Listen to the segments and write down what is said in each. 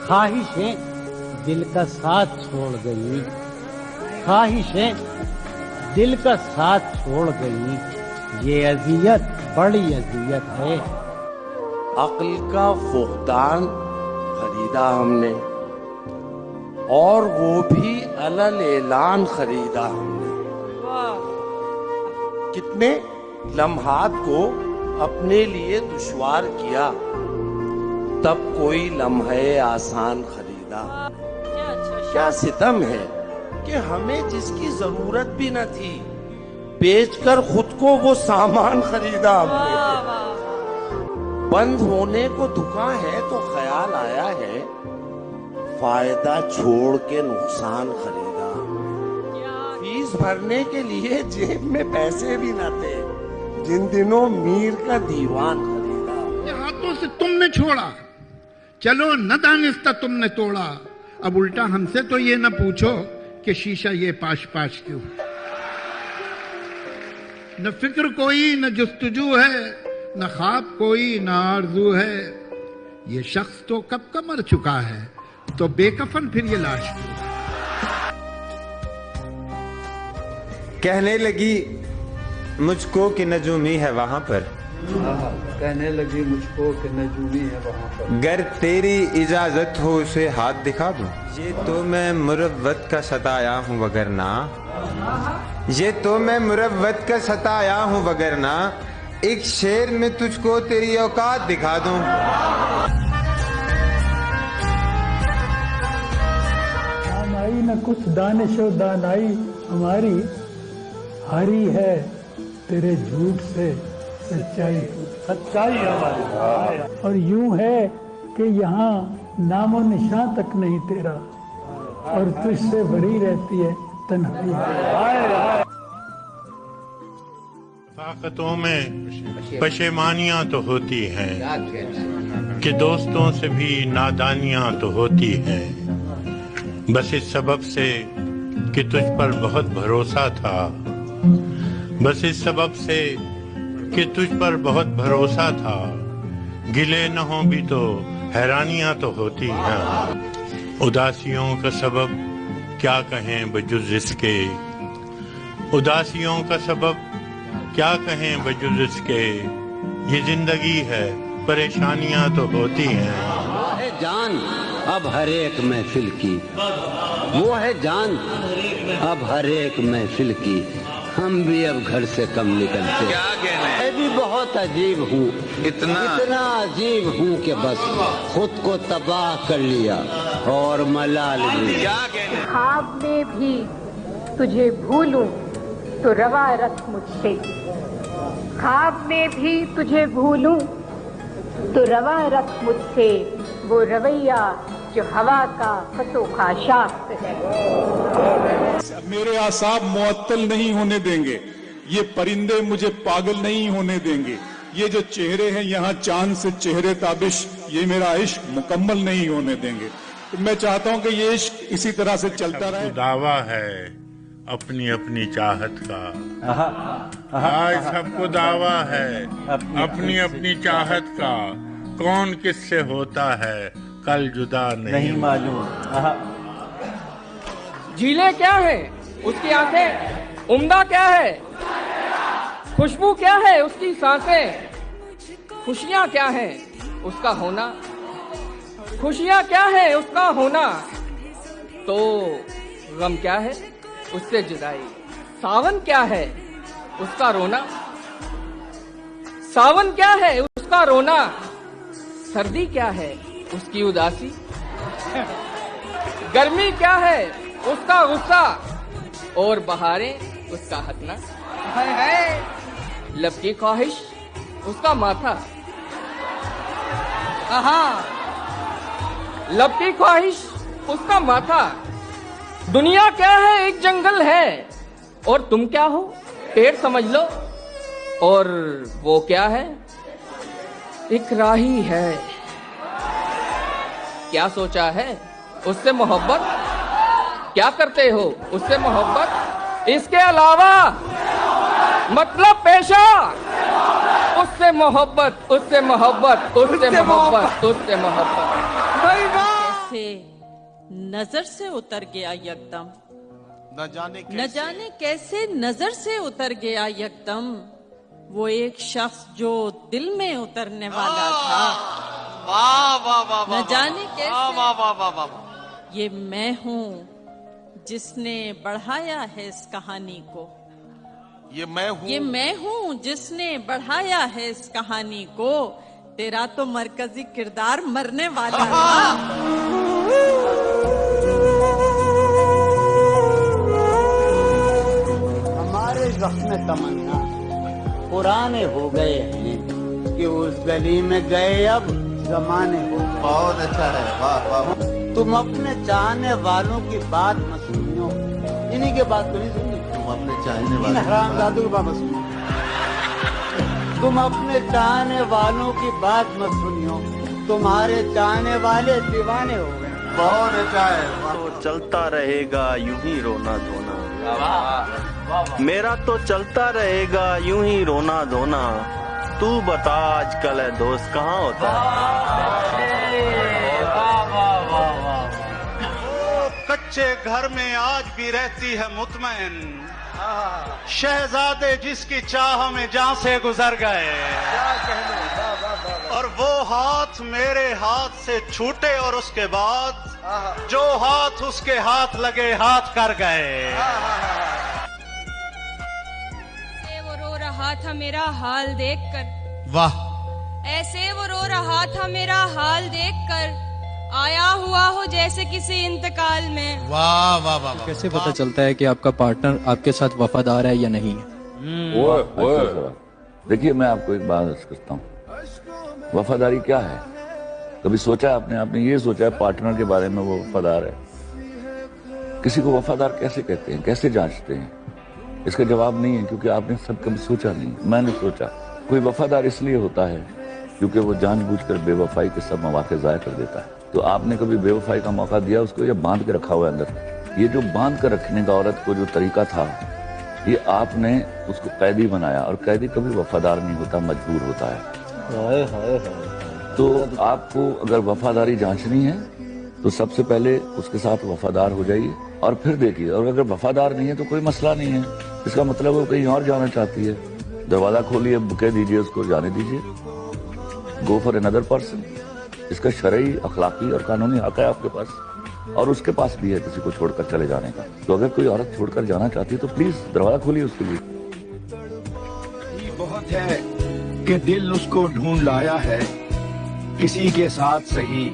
خواہشیں دل کا ساتھ چھوڑ گئی، خواہشیں دل کا ساتھ چھوڑ گئی، یہ اذیت بڑی اذیت ہے۔ عقل کا فقدان خریدا ہم نے، اور وہ بھی علل اعلان خریدا ہم نے۔ کتنے لمحات کو اپنے لیے دشوار کیا، تب کوئی لمحے آسان خریدا۔ کیا ستم ہے کہ ہمیں جس کی ضرورت بھی نہ تھی، بیچ کر خود کو وہ سامان خریدا ہم نے۔ بند ہونے کو دھکا ہے تو خیال آیا ہے، فائدہ چھوڑ کے نقصان خریدا۔ فیس بھرنے کے لیے جیب میں پیسے بھی نہ تھے، جن دنوں میر کا دیوان خریدا۔ ہاتھوں سے تم نے چھوڑا، چلو نہ دانستہ تم نے توڑا، اب الٹا ہم سے تو یہ نہ پوچھو کہ شیشہ یہ پاش پاش کیوں۔ نہ فکر کوئی نہ جستجو ہے، نہ خواب کوئی نہ آرزو ہے، یہ شخص تو کب کا مر چکا ہے، تو بے کفن پھر یہ لاش کیوں۔ کہنے لگی مجھ کو کہ نجومی ہے وہاں پر، کہنے لگی مجھ کو کہ نجومی ہے وہاں پر، گر تیری اجازت ہو اسے ہاتھ دکھا دوں۔ یہ تو میں مروت کا ستایا ہوں وگرنہ، یہ تو میں مروت کا ستایا ہوں وگرنہ، ایک شعر میں تجھ کو تیری اوقات دکھا دوں۔ دانائی نہ کچھ دانش و دانائی ہماری، ہاری ہے تیرے جھوٹ سے سچائی، سچائی ہماری۔ اور یوں ہے کہ یہاں نام و نشان تک نہیں تیرا، اور تجھ سے بڑی رہتی ہے تنہائی۔ طاقتوں میں پشیمانیاں تو ہوتی ہیں، کہ دوستوں سے بھی نادانیاں تو ہوتی ہیں، بس اس سبب سے کہ تجھ پر بہت بھروسہ تھا، بس اس سبب سے کہ تجھ پر بہت بھروسہ تھا، گلے نہ ہوں بھی تو حیرانیاں تو ہوتی ہیں۔ اداسیوں کا سبب کیا کہیں بجز اس کے، اداسیوں کا سبب کیا کہیں بجز اس کے، یہ زندگی ہے پریشانیاں تو ہوتی ہیں۔ وہ ہے جان اب ہر ایک محفل کی، وہ ہے جان اب ہر ایک محفل کی، ہم بھی اب گھر سے کم نکلتے، میں بھی بہت عجیب ہوں، اتنا عجیب ہوں کہ بس خود کو تباہ کر لیا اور ملال بھی۔ خواب میں بھی تجھے بھولوں تو روا رکھ مجھ سے، خواب میں بھی تجھے بھولوں تو روا رکھ مجھ سے، وہ رویہ جو ہوا کا خط و خاشاک ہے۔ میرے اعصاب معطل نہیں ہونے دیں گے، یہ پرندے مجھے پاگل نہیں ہونے دیں گے، یہ جو چہرے ہیں یہاں چاند سے چہرے تابش، یہ میرا عشق مکمل نہیں ہونے دیں گے۔ میں چاہتا ہوں کہ یہ عشق اسی طرح سے چلتا رہے۔ دعویٰ ہے اپنی اپنی چاہت کا، آج سب کو دعویٰ ہے اپنی اپنی چاہت کا، کون کس سے ہوتا ہے کل جدا نہیں معلوم۔ جھیلیں کیا ہیں اس کی آنکھیں، عمدہ کیا ہے خوشبو کیا ہے اس کی سانسیں، خوشیاں کیا ہیں اس کا ہونا، خوشیاں کیا ہے اس کا ہونا، تو غم کیا ہے اس سے جدائی، ساون کیا ہے اس کا رونا، ساون کیا ہے اس کا رونا، سردی کیا ہے اس کی اداسی، گرمی کیا ہے اس کا غصہ، اور بہاریں اس کا ہتنا، لب کی خواہش اس کا ماتھا، لب کی خواہش اس کا ماتھا، دنیا کیا ہے ایک جنگل ہے، اور تم کیا ہو پیڑ سمجھ لو، اور وہ کیا ہے ایک راہی ہے، کیا سوچا ہے اس سے محبت، کیا کرتے ہو اس سے محبت، اس کے علاوہ مطلب پیشہ، اس سے محبت، اس سے محبت، اس سے محبت، اس سے محبت۔ کیسے नजर से उतर गया यकदम, न जाने कैसे नजर से उतर गया यकदम, वो एक शख्स जो दिल में उतरने वाला था। वाह वाह वाह, न जाने कैसे वाह वाह वाह वाह, ये मैं हूँ जिसने बढ़ाया है इस कहानी को, ये मैं हूँ जिसने बढ़ाया है इस कहानी को। तेरा तो मरकजी किरदार मरने वाला था। हमारे जख्म तमन्ना पुराने हो गए हैं कि उस गली में गए अब जमाने हो गए। बहुत अच्छा है, वाह वाह। तुम अपने चाहने वालों की बात मत सुनियो, इन्हीं की बात तो नहीं सुनी। तुम अपने चाहने वाले हरामजादों की बात मत सुनियो, तुम अपने चाहने वालों की बात मत सुनियो, तुम्हारे चाहने वाले दीवाने हो गए। बहुत अच्छा है। तो चलता रहेगा यूं ही रोना धोना, मेरा तो चलता रहेगा यूं ही रोना धोना। तू बता आजकल है दोस्त कहाँ होता है? कच्चे घर में आज भी रहती है मुतमईन, शहजादे जिसकी चाह में जहां से गुजर गए, और वो हाथ मेरे हाथ से छूटे और उसके बाद जो हाथ उसके हाथ लगे हाथ कर गए। वो रो रहा था मेरा हाल देखकर, वाह। ऐसे वो रो रहा था मेरा हाल देखकर, आया हुआ हो जैसे किसी इंतकाल में। वाह वाह वाह। कैसे पता चलता है कि आपका पार्टनर आपके साथ वफादार है या नहीं? देखिए, मैं आपको एक बात अर्ज करता हूँ, वफादारी क्या है? कभी सोचा आपने ये सोचा है पार्टनर के बारे में वो वफादार है? किसी को वफादार कैसे कहते हैं, कैसे जांचते हैं? इसका जवाब नहीं है, क्योंकि आपने सब कभी सोचा नहीं, मैंने सोचा। कोई वफादार इसलिए होता है क्योंकि वो जानबूझकर बेवफाई के सब मौके ज़ाया कर देता है। तो आपने कभी बेवफाई का मौका दिया उसको, या बांध के रखा हुआ है अंदर? ये जो बांध कर रखने का औरत को जो तरीका था, ये आपने उसको कैदी बनाया, और कैदी कभी वफादार नहीं होता, मजबूर होता है। तो आपको अगर वफादारी जांचनी है तो सबसे पहले उसके साथ वफादार हो जाइए, और फिर देखिए। और अगर वफादार नहीं है तो कोई मसला नहीं है, इसका मतलब वो कहीं और जाना चाहती है। दरवाजा खोलिए, बुके दीजिए, उसको जाने दीजिए, गो फॉर अनदर पर्सन। इसका शरई, अखलाकी और कानूनी हक है आपके पास, और उसके पास भी है किसी को छोड़कर चले जाने का। तो अगर कोई औरत छोड़कर जाना चाहती है तो प्लीज दरवाजा खोलिए उसके लिए। बहुत है कि दिल उसको ढूंढ लाया है, किसी के साथ सही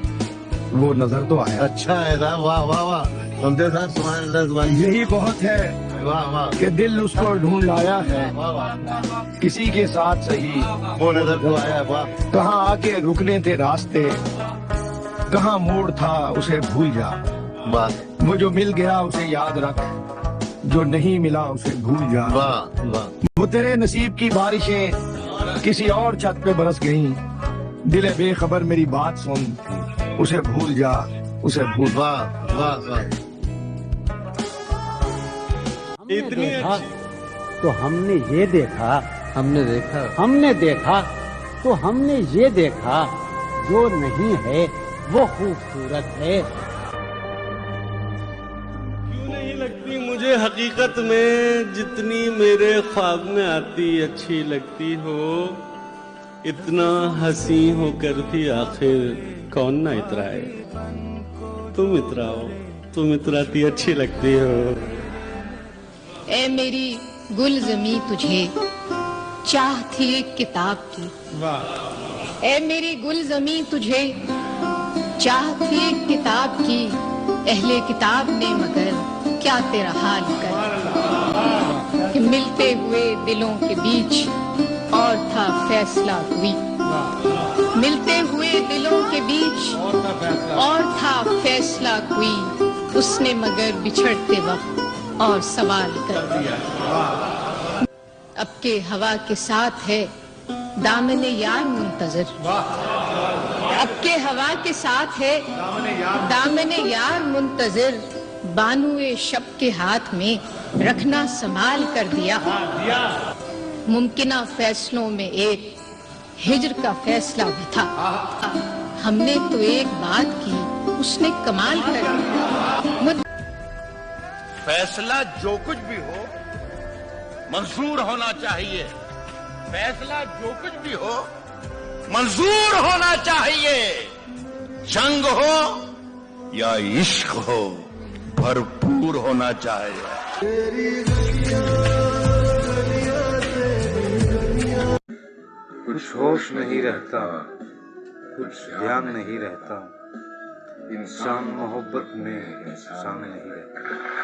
वो नजर तो आया। अच्छा है, वाह वाह वाह। यही बहुत है कि दिल उसको ढूंढ लाया है, किसी के साथ सही वो नजर तो आया। वाह। कहाँ आके रुकने थे रास्ते, कहाँ मोड़ था उसे भूल जा। वाह। वो जो मिल गया उसे याद रख, जो नहीं मिला उसे भूल जा। वाह वाह। वो तेरे नसीब की बारिशें किसी और छत पे बरस गईं, दिले बेखबर मेरी बात सुन, उसे भूल जा, उसे भूल। वाह वाह वाह। इतनी तो हमने ये देखा, हमने देखा तो हमने ये देखा, जो नहीं है वो खूबसूरत है। क्यों नहीं लगती मुझे हकीकत में जितनी मेरे ख्वाब में आती अच्छी लगती हो, इतना हंसी होकर भी आखिर कौन ना इतराए। तुम इतराओ, तुम इतराती अच्छी लगती हो। ए मेरी गुलज़मी तुझे चाह थी एक किताब की, ए मेरी गुलज़मी तुझे चाह थी एक किताब की, अहले किताब ने मगर क्या तेरा हाल कर। कि मिलते हुए दिलों के बीच और था फैसला कोई, मिलते हुए दिलों के बीच और था फैसला कोई, उसने मगर बिछड़ते वक्त और सवाल कर दिया। अब के हवा के साथ है दामने यार मुंतजर, अब के हवा के साथ है दामने यार मुंतजर, बानुए शब के हाथ में रखना संभाल कर दिया। मुमकिना फैसलों में एक हिज्र का फैसला भी था। हमने तो एक बात की उसने कमाल कर फैसला जो कुछ भी हो मंजूर होना चाहिए, फैसला जो कुछ भी हो मंजूर होना चाहिए। जंग हो या इश्क हो भरपूर होना चाहिए। कुछ होश नहीं रहता, कुछ ध्यान नहीं रहता, इंसान मोहब्बत में इंसान नहीं रहता।